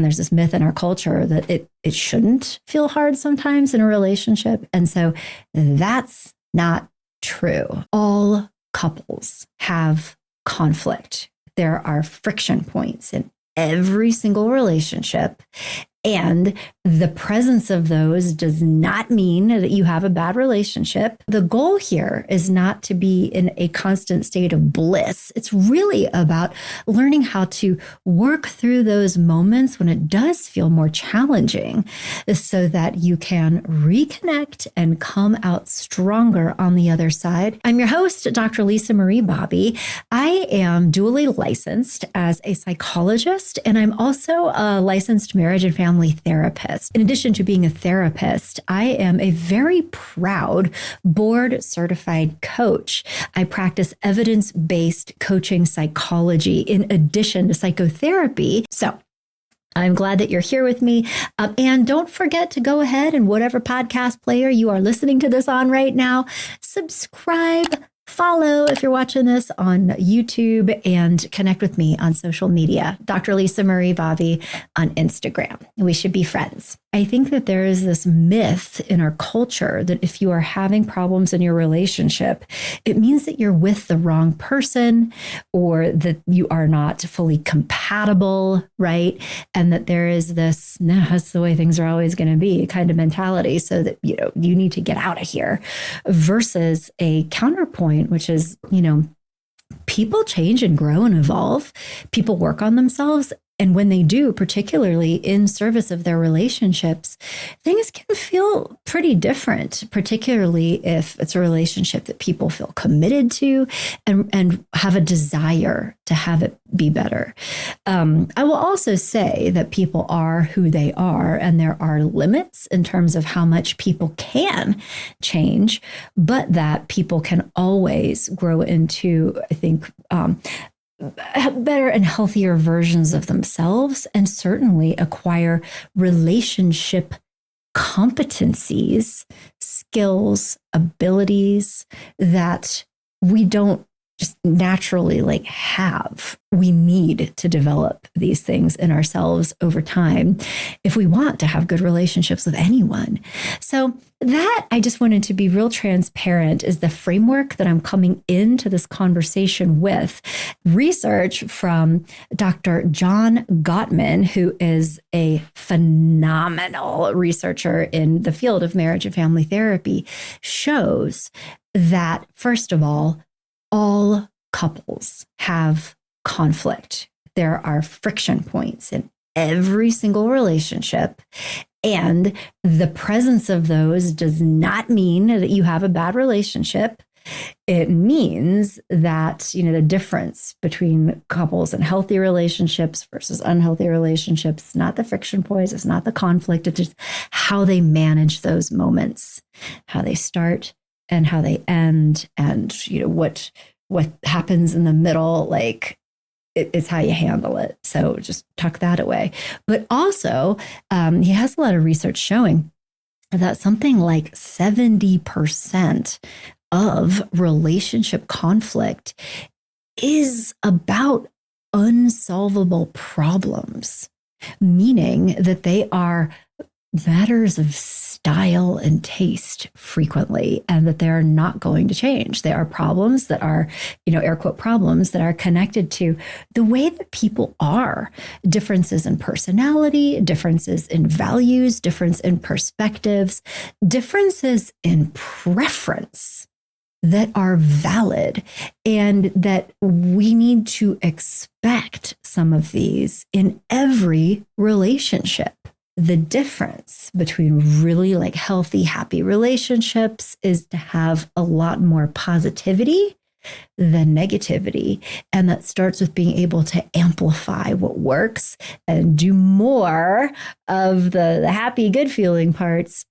And there's this myth in our culture that it shouldn't feel hard sometimes in a relationship. And so that's not true. All couples have conflict. There are friction points in every single relationship. And the presence of those does not mean that you have a bad relationship. The goal here is not to be in a constant state of bliss. It's really about learning how to work through those moments when it does feel more challenging so that you can reconnect and come out stronger on the other side. I'm your host, Dr. Lisa Marie Bobby. I am dually licensed as a psychologist, and I'm also a licensed marriage and family therapist. In addition to being a therapist, I am a very proud board certified coach. I practice evidence-based coaching psychology in addition to psychotherapy. So I'm glad that you're here with me. And don't forget to go ahead and whatever podcast player you are listening to this on right now, subscribe, follow if you're watching this on YouTube, and connect with me on social media. Dr. Lisa Marie Bobby on Instagram. We should be friends. I think that there is this myth in our culture that if you are having problems in your relationship, it means that you're with the wrong person or that you are not fully compatible, right? And that there is this, no, that's the way things are always going to be kind of mentality, so that, you need to get out of here, versus a counterpoint, which is, people change and grow and evolve. People work on themselves. And when they do, particularly in service of their relationships, things can feel pretty different, particularly if it's a relationship that people feel committed to and have a desire to have it be better. I will also say that people are who they are, and there are limits in terms of how much people can change, but that people can always grow into, I think, better and healthier versions of themselves, and certainly acquire relationship competencies, skills, abilities that we don't just naturally have. We need to develop these things in ourselves over time if we want to have good relationships with anyone. So that, I just wanted to be real transparent, is the framework that I'm coming into this conversation with. Research from Dr. John Gottman, who is a phenomenal researcher in the field of marriage and family therapy, shows that, first of all couples have conflict. There are friction points in every single relationship. And the presence of those does not mean that you have a bad relationship. It means that, the difference between couples and healthy relationships versus unhealthy relationships, it's not the friction points, it's not the conflict, it's just how they manage those moments, how they start and how they end, and, what happens in the middle, it's how you handle it. So just tuck that away. But also, he has a lot of research showing that something like 70% of relationship conflict is about unsolvable problems, meaning that they are matters of style and taste frequently, and that they're not going to change. They are problems that are, air quote problems that are connected to the way that people are, differences in personality, differences in values, difference in perspectives, differences in preference that are valid, and that we need to expect some of these in every relationship. The difference between really healthy, happy relationships is to have a lot more positivity than negativity. And that starts with being able to amplify what works and do more of the happy, good feeling parts,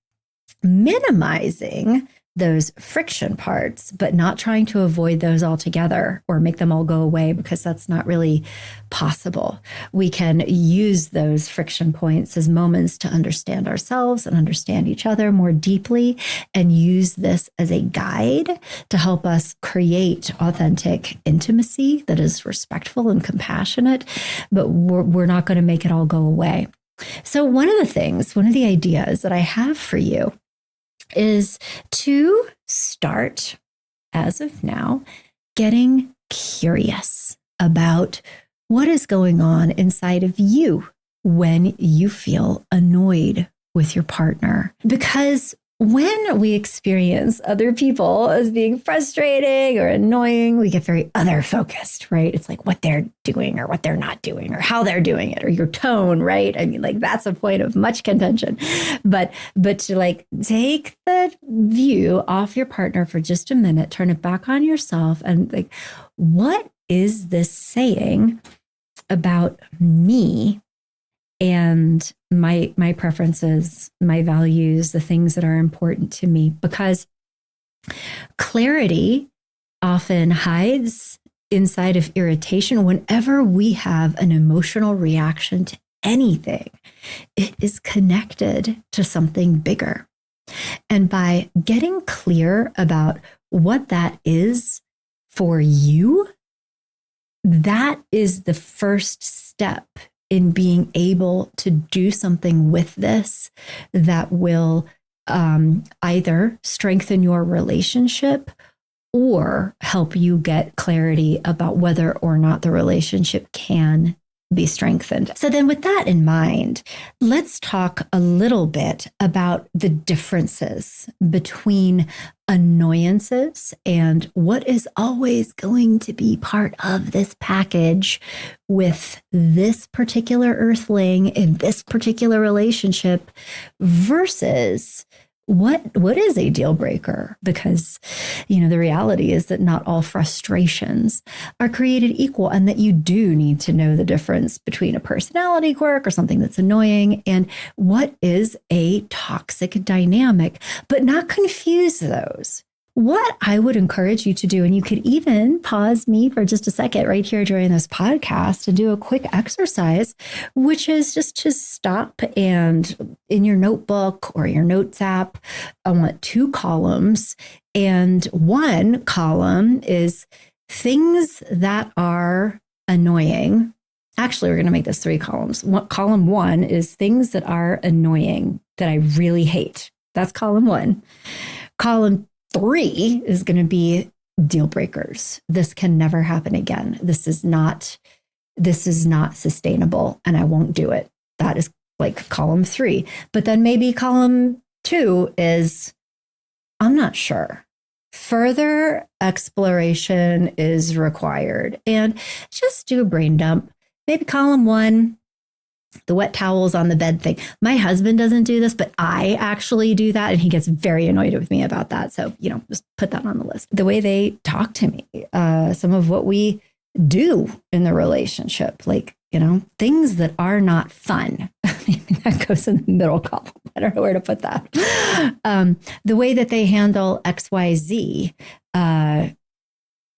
minimizing those friction parts, but not trying to avoid those altogether or make them all go away, because that's not really possible. We can use those friction points as moments to understand ourselves and understand each other more deeply, and use this as a guide to help us create authentic intimacy that is respectful and compassionate, but we're not going to make it all go away. So one of the ideas that I have for you is to start, as of now, getting curious about what is going on inside of you when you feel annoyed with your partner. Because when we experience other people as being frustrating or annoying, we get very other focused, right? It's like what they're doing or what they're not doing or how they're doing it or your tone, right? I mean, like that's a point of much contention. But to like take the view off your partner for just a minute, turn it back on yourself and like, what is this saying about me and my preferences, my values, the things that are important to me? Because clarity often hides inside of irritation. Whenever we have an emotional reaction to anything, it is connected to something bigger. And by getting clear about what that is for you, that is the first step in being able to do something with this that will either strengthen your relationship or help you get clarity about whether or not the relationship can be strengthened. So then with that in mind, let's talk a little bit about the differences between annoyances and what is always going to be part of this package with this particular earthling in this particular relationship versus what is a deal breaker? Because, the reality is that not all frustrations are created equal and that you do need to know the difference between a personality quirk or something that's annoying and what is a toxic dynamic, but not confuse those. What I would encourage you to do, and you could even pause me for just a second right here during this podcast and do a quick exercise, which is just to stop and in your notebook or your notes app, I want 2 columns. And one column is things that are annoying. Actually, we're going to make this 3 columns. Column 1 is things that are annoying that I really hate. That's column 1. Column 3 is going to be deal breakers. This can never happen again. This is not sustainable and I won't do it. That is like column 3. But then maybe column 2 is, I'm not sure. Further exploration is required. And just do a brain dump. Maybe column 1, the wet towels on the bed thing. My husband doesn't do this, but I actually do that. And he gets very annoyed with me about that. So, just put that on the list. The way they talk to me, some of what we do in the relationship, like, things that are not fun. That goes in the middle column. I don't know where to put that. The way that they handle XYZ,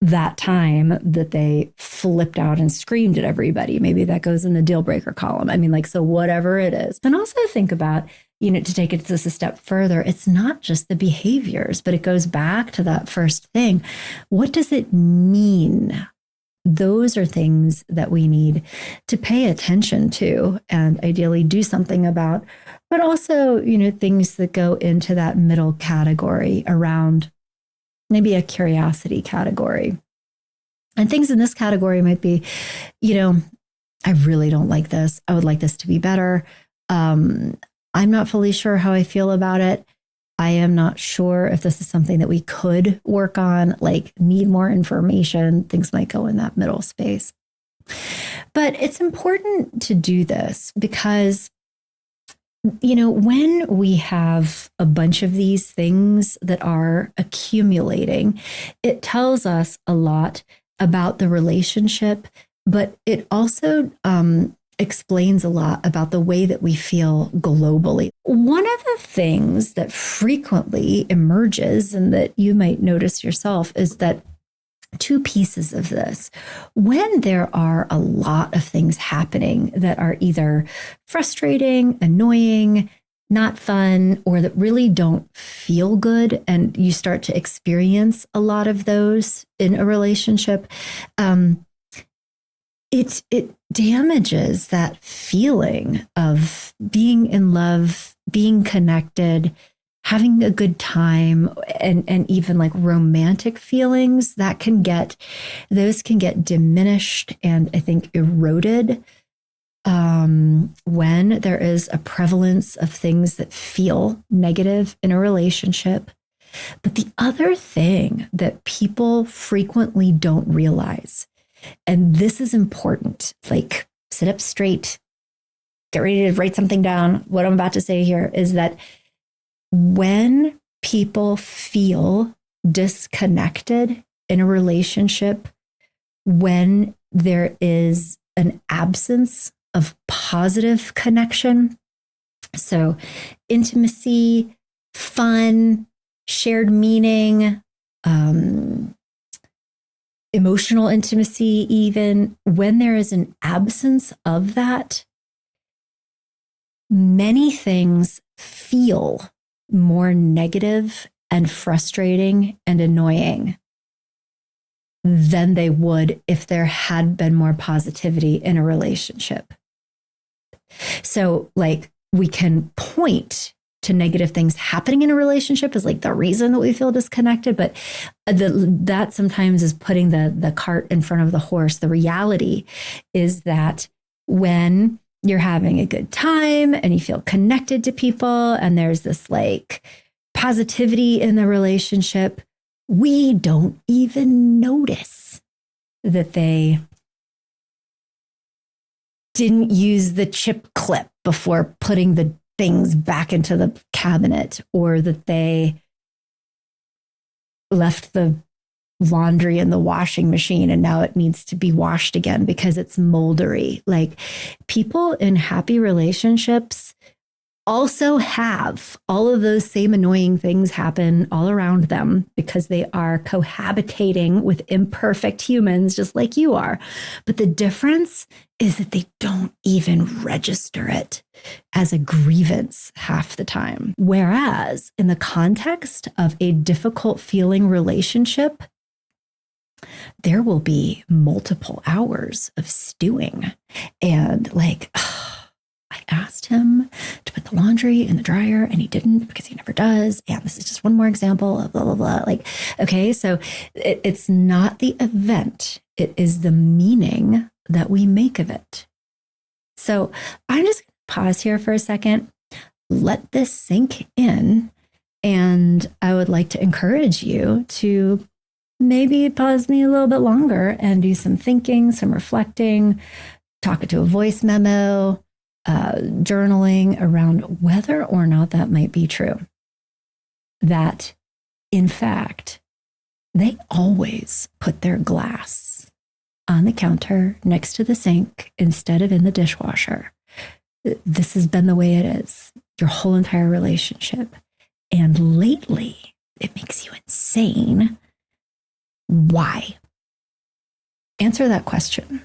that time that they flipped out and screamed at everybody. Maybe that goes in the deal breaker column. So whatever it is. And also think about, to take it just a step further, it's not just the behaviors, but it goes back to that first thing. What does it mean? Those are things that we need to pay attention to and ideally do something about, but also, things that go into that middle category around maybe a curiosity category. And things in this category might be, I really don't like this. I would like this to be better. I'm not fully sure how I feel about it. I am not sure if this is something that we could work on, like need more information. Things might go in that middle space. But it's important to do this because when we have a bunch of these things that are accumulating, it tells us a lot about the relationship, but it also explains a lot about the way that we feel globally. One of the things that frequently emerges and that you might notice yourself is that 2 pieces of this. When there are a lot of things happening that are either frustrating, annoying, not fun, or that really don't feel good, and you start to experience a lot of those in a relationship, damages that feeling of being in love, being connected, having a good time, and even like romantic feelings those can get diminished and I think eroded when there is a prevalence of things that feel negative in a relationship. But the other thing that people frequently don't realize, and this is important, like sit up straight, get ready to write something down. What I'm about to say here is that when people feel disconnected in a relationship, when there is an absence of positive connection, so intimacy, fun, shared meaning, emotional intimacy, even when there is an absence of that, many things feel more negative and frustrating and annoying than they would if there had been more positivity in a relationship. So, like, we can point to negative things happening in a relationship as like the reason that we feel disconnected, but that sometimes is putting the cart in front of the horse. The reality is that when you're having a good time and you feel connected to people and there's this like positivity in the relationship, we don't even notice that they didn't use the chip clip before putting the things back into the cabinet, or that they left the laundry in the washing machine and now it needs to be washed again because it's moldery. Like, people in happy relationships also have all of those same annoying things happen all around them because they are cohabitating with imperfect humans just like you are. But the difference is that they don't even register it as a grievance half the time. Whereas in the context of a difficult feeling relationship, there will be multiple hours of stewing and like, I asked him to put the laundry in the dryer and he didn't because he never does. And this is just one more example of blah, blah, blah. Like, okay, so it's not the event. It is the meaning that we make of it. So I'm just going to pause here for a second, let this sink in. And I would like to encourage you to maybe pause me a little bit longer and do some thinking, some reflecting, talk it to a voice memo, journaling around whether or not that might be true. That, in fact, they always put their glass on the counter next to the sink instead of in the dishwasher. This has been the way it is your whole entire relationship. And lately, it makes you insane. Why? Answer that question.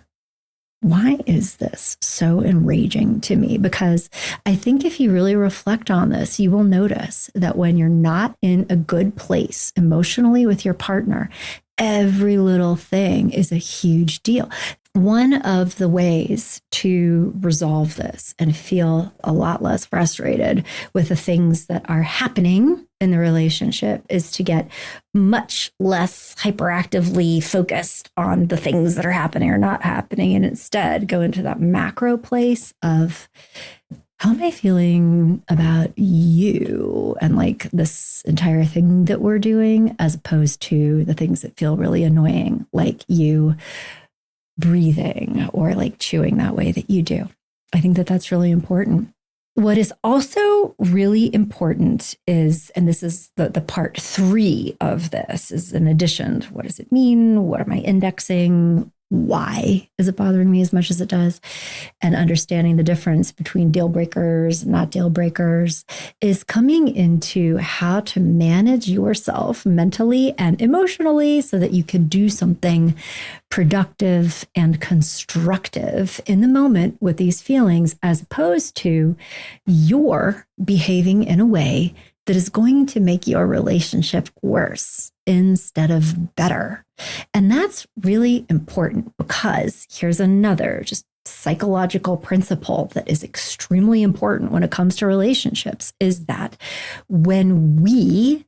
Why is this so enraging to me? Because I think if you really reflect on this, you will notice that when you're not in a good place emotionally with your partner, every little thing is a huge deal. One of the ways to resolve this and feel a lot less frustrated with the things that are happening in the relationship is to get much less hyperactively focused on the things that are happening or not happening, and instead go into that macro place of, how am I feeling about you and like this entire thing that we're doing, as opposed to the things that feel really annoying, like you breathing or like chewing that way that you do. I think that that's really important. What is also really important is, and this is the part 3 of this, is in addition to what does it mean? What am I indexing? Why is it bothering me as much as it does? And understanding the difference between deal breakers, not deal breakers, is coming into how to manage yourself mentally and emotionally so that you can do something productive and constructive in the moment with these feelings, as opposed to you're behaving in a way that is going to make your relationship worse instead of better. And that's really important, because here's another just psychological principle that is extremely important when it comes to relationships is that when you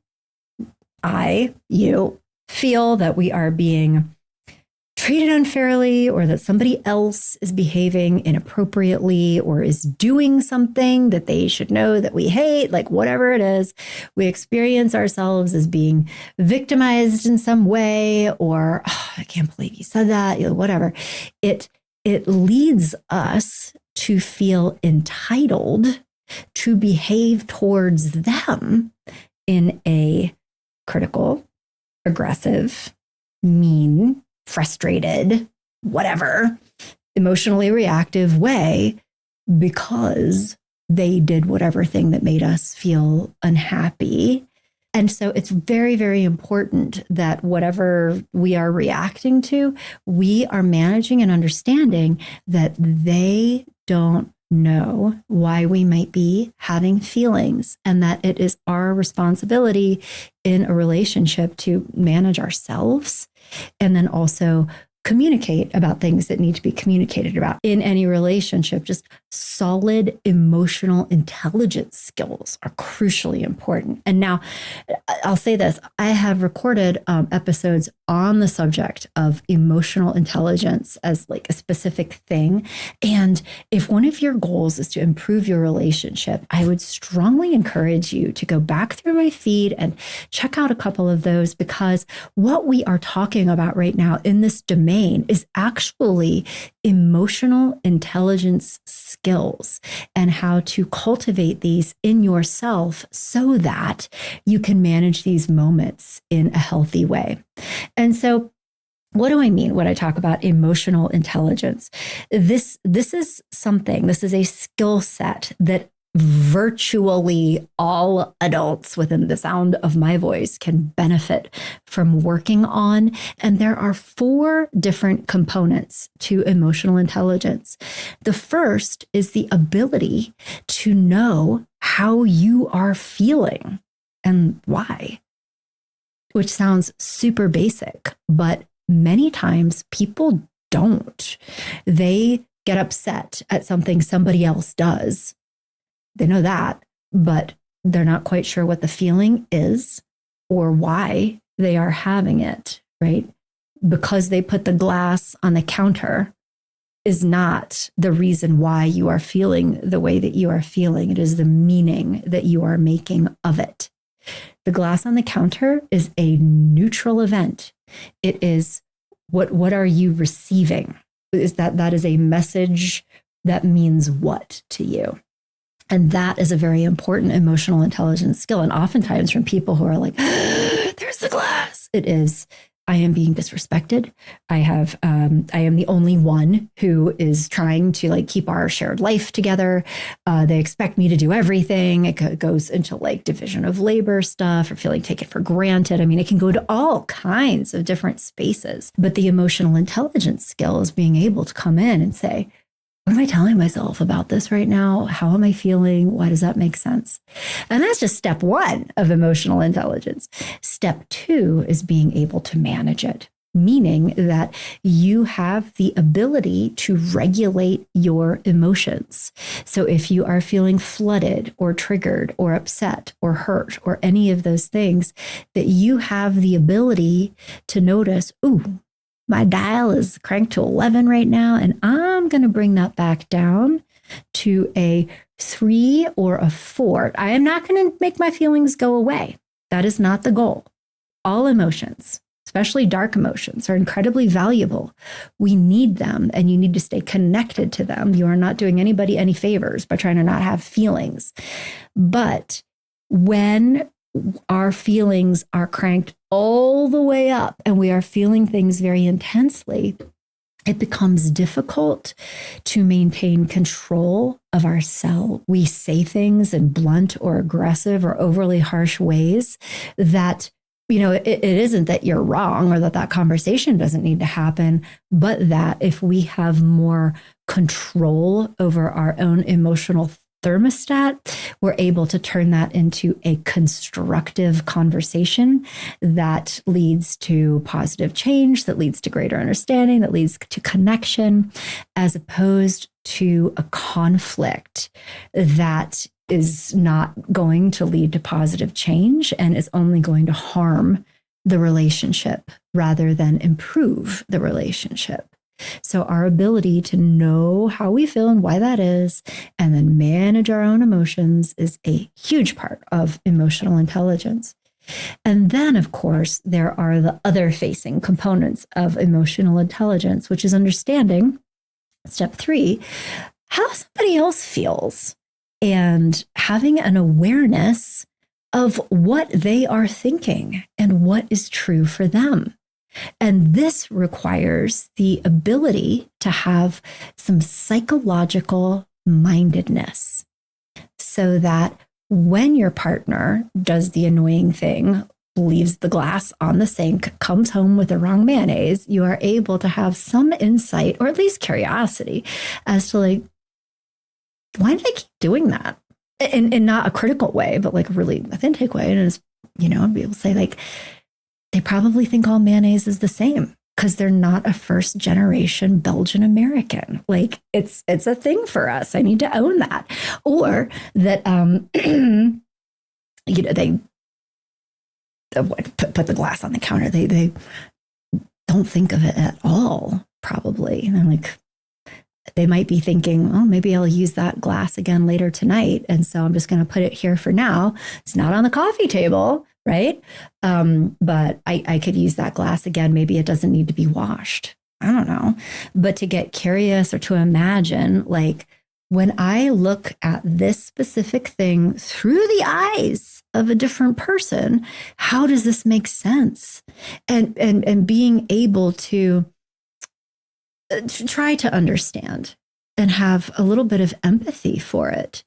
feel that we are being treated unfairly or that somebody else is behaving inappropriately or is doing something that they should know that we hate, like whatever it is, we experience ourselves as being victimized in some way, or I can't believe you said that, whatever. It leads us to feel entitled to behave towards them in a critical, aggressive, mean, frustrated, whatever, emotionally reactive way because they did whatever thing that made us feel unhappy. And so it's very, very important that whatever we are reacting to, we are managing and understanding that they don't know why we might be having feelings, and that it is our responsibility in a relationship to manage ourselves and then also communicate about things that need to be communicated about in any relationship. Just solid emotional intelligence skills are crucially important. And now I'll say this, I have recorded episodes on the subject of emotional intelligence as like a specific thing. And if one of your goals is to improve your relationship, I would strongly encourage you to go back through my feed and check out a couple of those, because what we are talking about right now in this domain is actually emotional intelligence skills and how to cultivate these in yourself so that you can manage these moments in a healthy way. And so what do I mean when I talk about emotional intelligence? This is a skill set that virtually all adults within the sound of my voice can benefit from working on. And there are 4 different components to emotional intelligence. The first is the ability to know how you are feeling and why, which sounds super basic, but many times people don't. They get upset at something somebody else does. They know that, but they're not quite sure what the feeling is or why they are having it, right? Because they put the glass on the counter is not the reason why you are feeling the way that you are feeling. It is the meaning that you are making of it. The glass on the counter is a neutral event. It is what are you receiving? Is that is a message that means what to you? And that is a very important emotional intelligence skill. And oftentimes from people who are like, there's the glass, it is, I am being disrespected. I am the only one who is trying to like keep our shared life together. They expect me to do everything. It goes into like division of labor stuff or feeling taken for granted. I mean, it can go to all kinds of different spaces. But the emotional intelligence skill is being able to come in and say, what am I telling myself about this right now? How am I feeling? Why does that make sense? And that's just step 1 of emotional intelligence. Step 2 is being able to manage it, meaning that you have the ability to regulate your emotions. So if you are feeling flooded or triggered or upset or hurt or any of those things, that you have the ability to notice, ooh, my dial is cranked to 11 right now, and I'm going to bring that back down to a 3 or a 4. I am not going to make my feelings go away. That is not the goal. All emotions, especially dark emotions, are incredibly valuable. We need them, and you need to stay connected to them. You are not doing anybody any favors by trying to not have feelings. But when our feelings are cranked all the way up and we are feeling things very intensely, it becomes difficult to maintain control of ourselves. We say things in blunt or aggressive or overly harsh ways that, it isn't that you're wrong or that conversation doesn't need to happen, but that if we have more control over our own emotional thermostat, we're able to turn that into a constructive conversation that leads to positive change, that leads to greater understanding, that leads to connection, as opposed to a conflict that is not going to lead to positive change and is only going to harm the relationship rather than improve the relationship. So our ability to know how we feel and why that is, and then manage our own emotions, is a huge part of emotional intelligence. And then, of course, there are the other facing components of emotional intelligence, which is understanding, step 3, how somebody else feels and having an awareness of what they are thinking and what is true for them. And this requires the ability to have some psychological mindedness so that when your partner does the annoying thing, leaves the glass on the sink, comes home with the wrong mayonnaise, you are able to have some insight or at least curiosity as to like, why do they keep doing that? In not a critical way, but like a really authentic way. And it's, be able to say like, they probably think all mayonnaise is the same because they're not a first generation Belgian American. Like it's a thing for us. I need to own that. Or that, they put the glass on the counter. They don't think of it at all, probably. And I'm like, they might be thinking, oh, maybe I'll use that glass again later tonight. And so I'm just going to put it here for now. It's not on the coffee table, right? But I could use that glass again. Maybe it doesn't need to be washed. I don't know. But to get curious or to imagine, like, when I look at this specific thing through the eyes of a different person, how does this make sense? And being able to try to understand and have a little bit of empathy for it.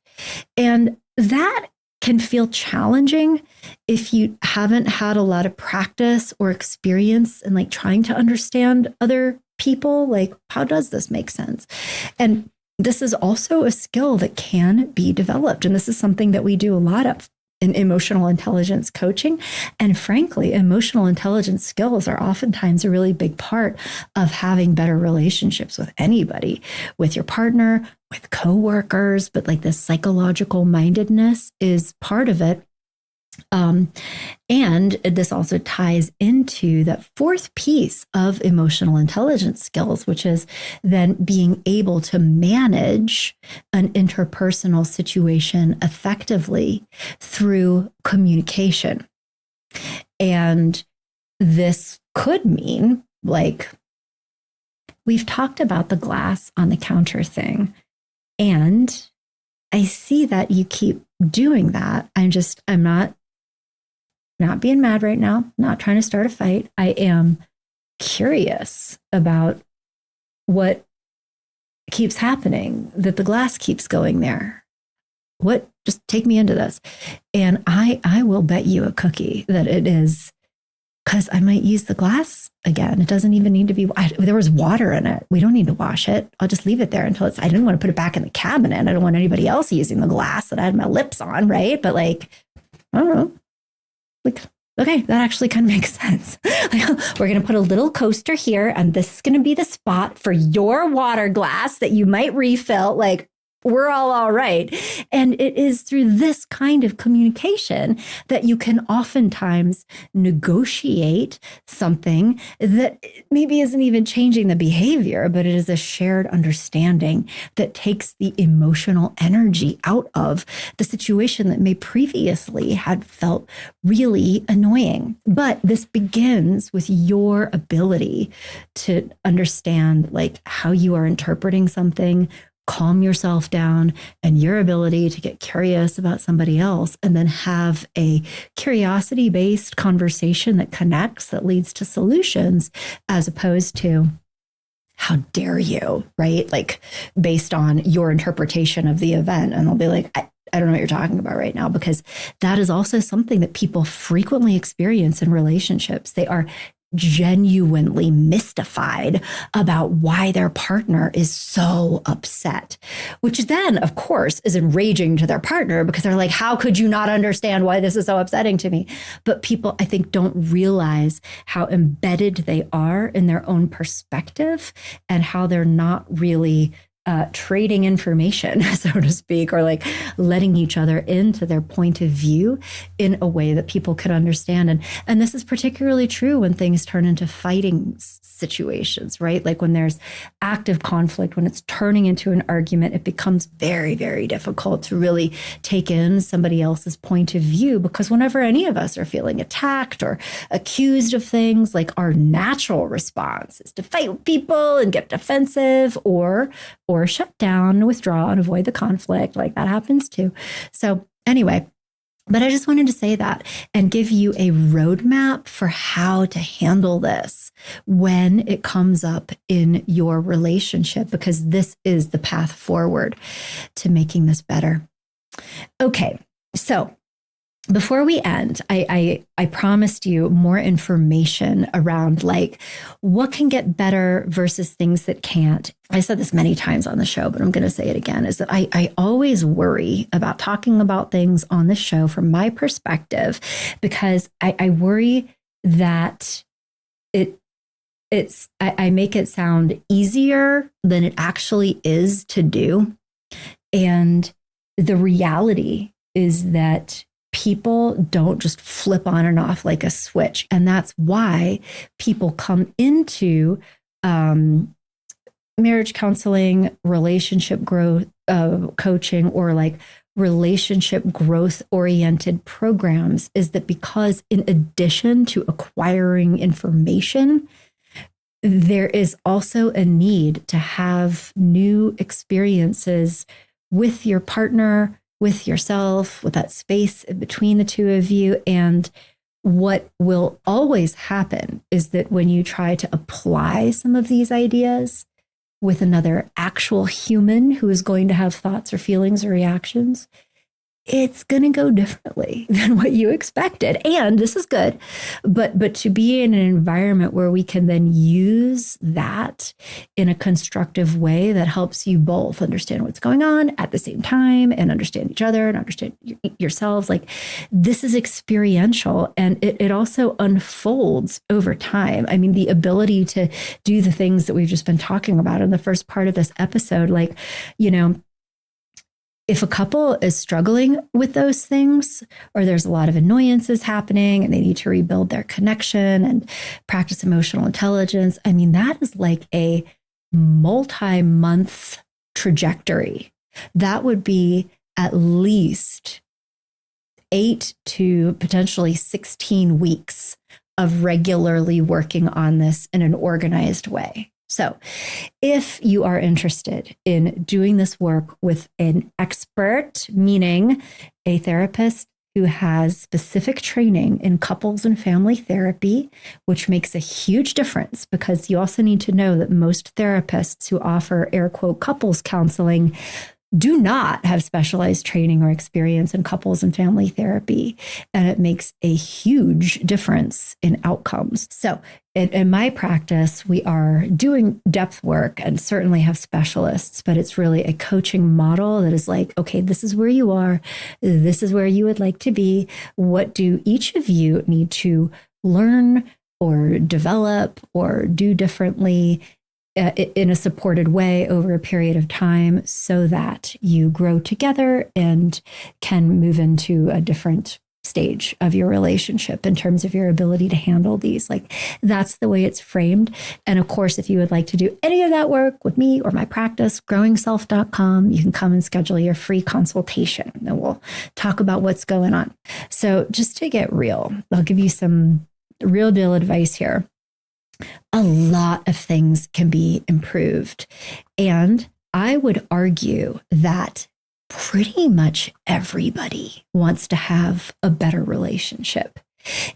And that can feel challenging if you haven't had a lot of practice or experience in like trying to understand other people. Like, how does this make sense? And this is also a skill that can be developed. And this is something that we do a lot of in emotional intelligence coaching. And frankly, emotional intelligence skills are oftentimes a really big part of having better relationships with anybody, with your partner, with coworkers, but like this psychological mindedness is part of it. And this also ties into that fourth piece of emotional intelligence skills, which is then being able to manage an interpersonal situation effectively through communication. And this could mean, like, we've talked about the glass on the counter thing, and I see that you keep doing that. I'm not being mad right now, not trying to start a fight. I am curious about what keeps happening, that the glass keeps going there. Just take me into this. And I will bet you a cookie that it is because I might use the glass again. It doesn't even need to be, there was water in it. We don't need to wash it. I'll just leave it there until I didn't want to put it back in the cabinet. I don't want anybody else using the glass that I had my lips on, right? But like, I don't know. Like, okay, that actually kind of makes sense. We're going to put a little coaster here, and this is going to be the spot for your water glass that you might refill. Like, we're all right. And it is through this kind of communication that you can oftentimes negotiate something that maybe isn't even changing the behavior, but it is a shared understanding that takes the emotional energy out of the situation that may previously had felt really annoying. But this begins with your ability to understand like how you are interpreting something, calm yourself down, and your ability to get curious about somebody else and then have a curiosity-based conversation that connects, that leads to solutions, as opposed to, how dare you, right? Like based on your interpretation of the event. And they'll be like, I don't know what you're talking about right now, because that is also something that people frequently experience in relationships. They are genuinely mystified about why their partner is so upset, which then, of course, is enraging to their partner because they're like, how could you not understand why this is so upsetting to me? But people, I think, don't realize how embedded they are in their own perspective and how they're not really trading information, so to speak, or like letting each other into their point of view in a way that people can understand. And this is particularly true when things turn into fighting situations, right? Like when there's active conflict, when it's turning into an argument, it becomes very, very difficult to really take in somebody else's point of view, because whenever any of us are feeling attacked or accused of things, like our natural response is to fight with people and get defensive or shut down, withdraw, and avoid the conflict. Like that happens too. So anyway, but I just wanted to say that and give you a roadmap for how to handle this when it comes up in your relationship, because this is the path forward to making this better. Okay, so before we end, I promised you more information around like what can get better versus things that can't. I said this many times on the show, but I'm going to say it again, is that I always worry about talking about things on the show from my perspective, because I worry that I make it sound easier than it actually is to do. And the reality is that people don't just flip on and off like a switch. And that's why people come into marriage counseling, relationship growth coaching, or like relationship growth oriented programs, is that because in addition to acquiring information, there is also a need to have new experiences with your partner, with yourself, with that space between the two of you. And what will always happen is that when you try to apply some of these ideas with another actual human who is going to have thoughts or feelings or reactions, it's going to go differently than what you expected. And this is good, but to be in an environment where we can then use that in a constructive way that helps you both understand what's going on at the same time and understand each other and understand yourselves. Like this is experiential, and it also unfolds over time. I mean, the ability to do the things that we've just been talking about in the first part of this episode, like, you know, if a couple is struggling with those things, or there's a lot of annoyances happening and they need to rebuild their connection and practice emotional intelligence, I mean, that is like a multi-month trajectory. That would be at least 8 to potentially 16 weeks of regularly working on this in an organized way. So if you are interested in doing this work with an expert, meaning a therapist who has specific training in couples and family therapy, which makes a huge difference, because you also need to know that most therapists who offer air quote couples counseling do not have specialized training or experience in couples and family therapy. And it makes a huge difference in outcomes. So in my practice, we are doing depth work and certainly have specialists, but it's really a coaching model that is like, okay, this is where you are. This is where you would like to be. What do each of you need to learn or develop or do differently in a supported way over a period of time, so that you grow together and can move into a different stage of your relationship in terms of your ability to handle these. Like that's the way it's framed. And of course, if you would like to do any of that work with me or my practice, growingself.com, you can come and schedule your free consultation and we'll talk about what's going on. So just to get real, I'll give you some real deal advice here. A lot of things can be improved. And I would argue that pretty much everybody wants to have a better relationship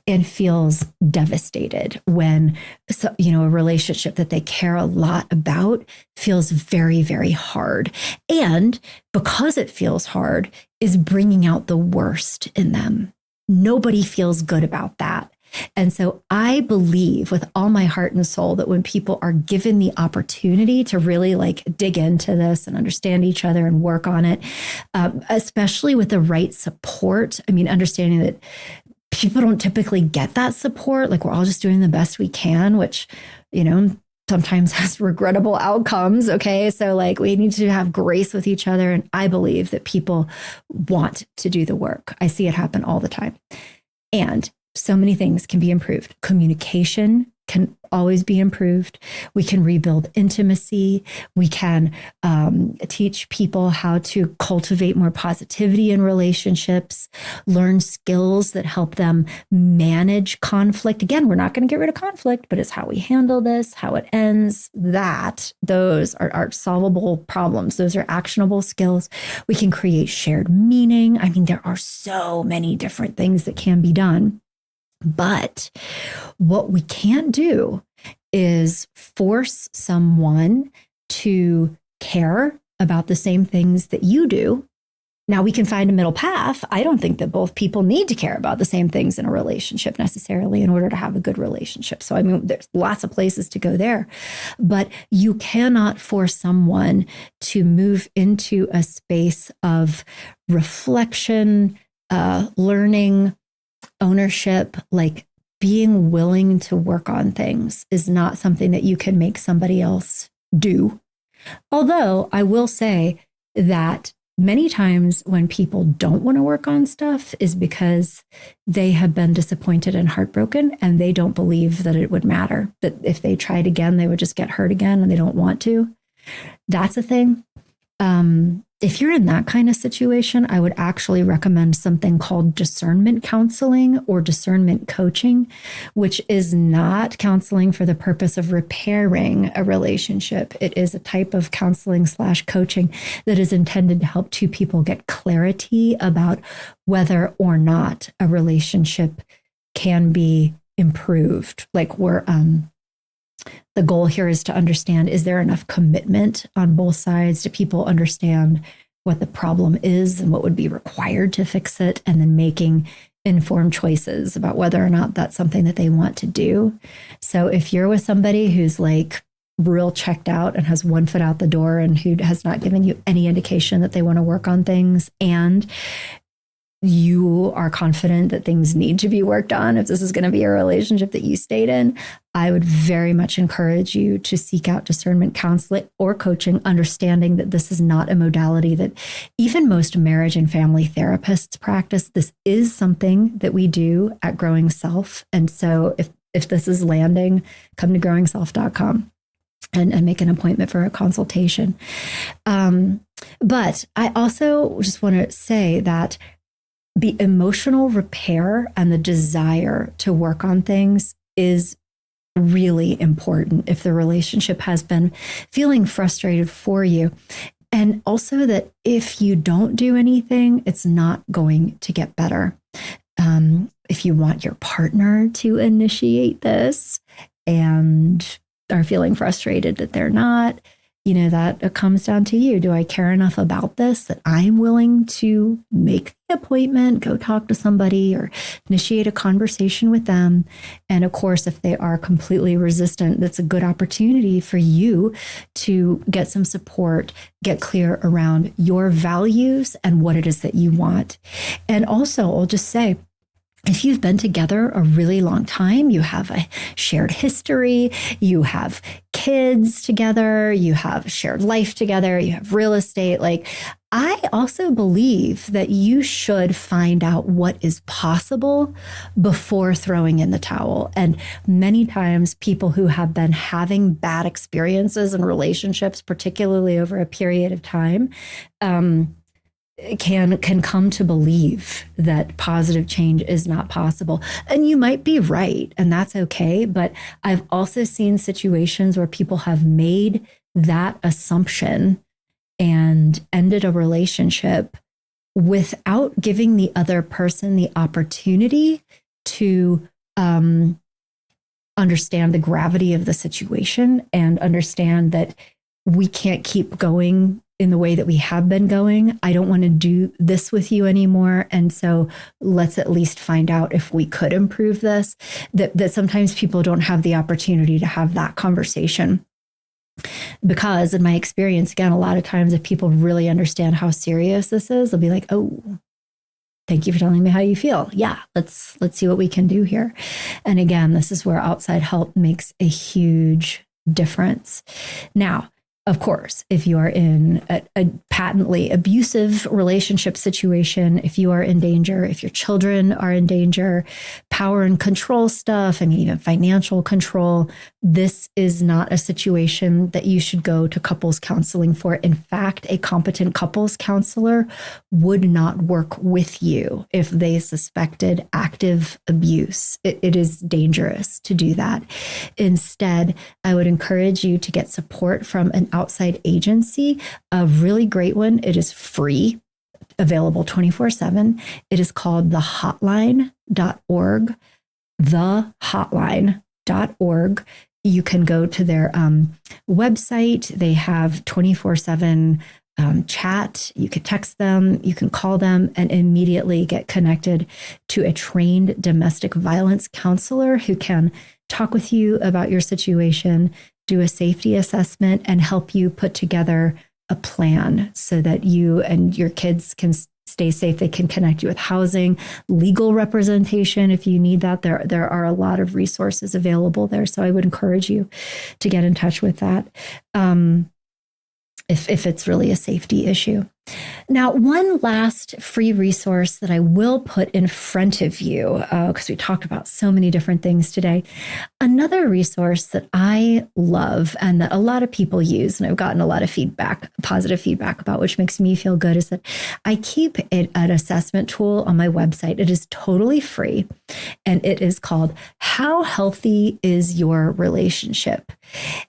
and feels devastated when, a relationship that they care a lot about feels very, very hard. And because it feels hard, is bringing out the worst in them. Nobody feels good about that. And so I believe with all my heart and soul that when people are given the opportunity to really like dig into this and understand each other and work on it, especially with the right support, I mean, understanding that people don't typically get that support. Like we're all just doing the best we can, which, sometimes has regrettable outcomes. Okay. So like we need to have grace with each other. And I believe that people want to do the work. I see it happen all the time. And so many things can be improved. Communication can always be improved. We can rebuild intimacy. We can teach people how to cultivate more positivity in relationships, learn skills that help them manage conflict. Again, we're not going to get rid of conflict, but it's how we handle this, how it ends. Those are solvable problems. Those are actionable skills. We can create shared meaning. I mean, there are so many different things that can be done. But what we can't do is force someone to care about the same things that you do. Now, we can find a middle path. I don't think that both people need to care about the same things in a relationship necessarily in order to have a good relationship. So, I mean, there's lots of places to go there. But you cannot force someone to move into a space of reflection, learning, ownership. Like being willing to work on things is not something that you can make somebody else do. Although I will say that many times when people don't want to work on stuff is because they have been disappointed and heartbroken and they don't believe that it would matter, that if they tried again, they would just get hurt again and they don't want to. That's a thing. If you're in that kind of situation, I would actually recommend something called discernment counseling or discernment coaching, which is not counseling for the purpose of repairing a relationship. It is a type of counseling/coaching that is intended to help two people get clarity about whether or not a relationship can be improved. Like the goal here is to understand, is there enough commitment on both sides? Do people understand what the problem is and what would be required to fix it? And then making informed choices about whether or not that's something that they want to do. So if you're with somebody who's like real checked out and has one foot out the door and who has not given you any indication that they want to work on things, and you are confident that things need to be worked on, if this is going to be a relationship that you stayed in, I would very much encourage you to seek out discernment counseling or coaching, understanding that this is not a modality that even most marriage and family therapists practice. This is something that we do at Growing Self. And so if this is landing, come to growingself.com and make an appointment for a consultation. But I also just want to say that the emotional repair and the desire to work on things is really important if the relationship has been feeling frustrated for you. And also that if you don't do anything, it's not going to get better. If you want your partner to initiate this and are feeling frustrated that they're not, that it comes down to you. Do I care enough about this that I'm willing to make the appointment, go talk to somebody or initiate a conversation with them? And of course, if they are completely resistant, that's a good opportunity for you to get some support, get clear around your values and what it is that you want. And also, I'll just say, if you've been together a really long time, you have a shared history, you have kids together, you have shared life together, you have real estate. Like, I also believe that you should find out what is possible before throwing in the towel. And many times people who have been having bad experiences in relationships, particularly over a period of time, can come to believe that positive change is not possible. And you might be right, and that's okay. But I've also seen situations where people have made that assumption and ended a relationship without giving the other person the opportunity to understand the gravity of the situation and understand that we can't keep going in the way that we have been going. I don't want to do this with you anymore. And so let's at least find out if we could improve this. That sometimes people don't have the opportunity to have that conversation. Because in my experience, again, a lot of times if people really understand how serious this is, they'll be like, oh, thank you for telling me how you feel. Yeah, let's see what we can do here. And again, this is where outside help makes a huge difference. Now, of course, if you are in a patently abusive relationship situation, if you are in danger, if your children are in danger, power and control stuff, and even financial control, this is not a situation that you should go to couples counseling for. In fact, a competent couples counselor would not work with you if they suspected active abuse. It is dangerous to do that. Instead, I would encourage you to get support from an outside agency, a really great one. It is free, available 24/7. It is called thehotline.org, thehotline.org. You can go to their website. They have 24/7 chat. You can text them, you can call them, and immediately get connected to a trained domestic violence counselor who can talk with you about your situation, do a safety assessment, and help you put together a plan so that you and your kids can stay safe. They can connect you with housing, legal representation if you need that. There are a lot of resources available there. So I would encourage you to get in touch with that if it's really a safety issue. Now, one last free resource that I will put in front of you, because we talked about so many different things today. Another resource that I love and that a lot of people use, and I've gotten a lot of feedback, positive feedback about, which makes me feel good, is that I keep an assessment tool on my website. It is totally free, and it is called How Healthy Is Your Relationship?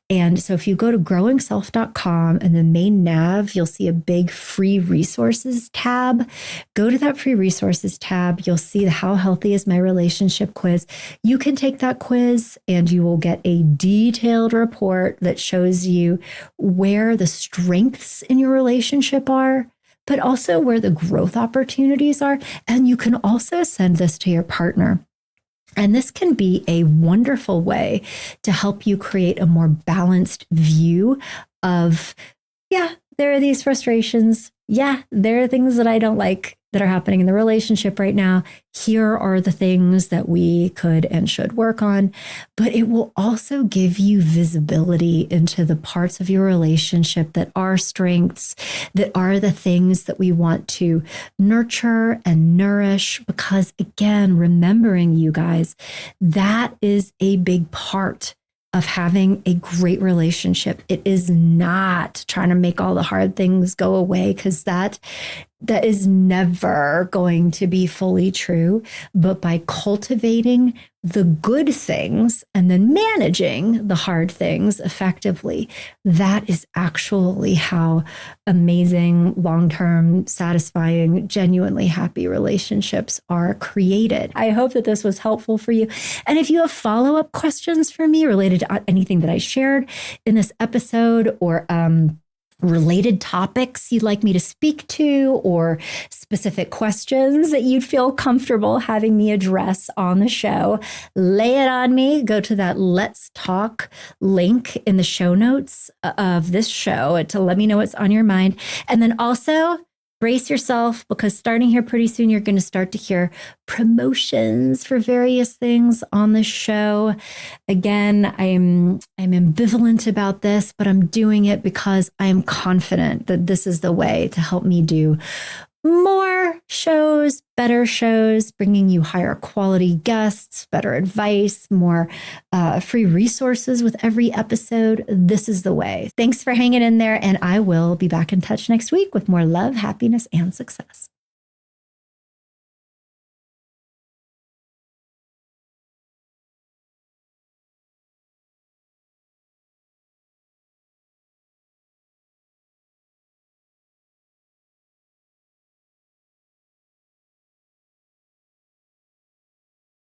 And so if you go to growingself.com and the main nav, you'll see a big free resources tab. Go to that free resources tab. You'll see the How Healthy Is My Relationship quiz. You can take that quiz and you will get a detailed report that shows you where the strengths in your relationship are, but also where the growth opportunities are. And you can also send this to your partner. And this can be a wonderful way to help you create a more balanced view of, yeah, there are these frustrations. Yeah, there are things that I don't like that are happening in the relationship right now. Here are the things that we could and should work on. But it will also give you visibility into the parts of your relationship that are strengths, that are the things that we want to nurture and nourish. Because again, remembering, you guys, that is a big part of having a great relationship. It is not trying to make all the hard things go away, because that is never going to be fully true. But by cultivating the good things and then managing the hard things effectively, that is actually how amazing, long-term, satisfying, genuinely happy relationships are created. I hope that this was helpful for you. And if you have follow-up questions for me related to anything that I shared in this episode, or related topics you'd like me to speak to, or specific questions that you'd feel comfortable having me address on the show, lay it on me. Go to that Let's Talk link in the show notes of this show to let me know what's on your mind. And then also brace yourself, because starting here pretty soon, you're going to start to hear promotions for various things on the show. Again, I'm ambivalent about this, but I'm doing it because I'm confident that this is the way to help me do more shows, better shows, bringing you higher quality guests, better advice, more free resources with every episode. This is the way. Thanks for hanging in there, and I will be back in touch next week with more love, happiness, and success.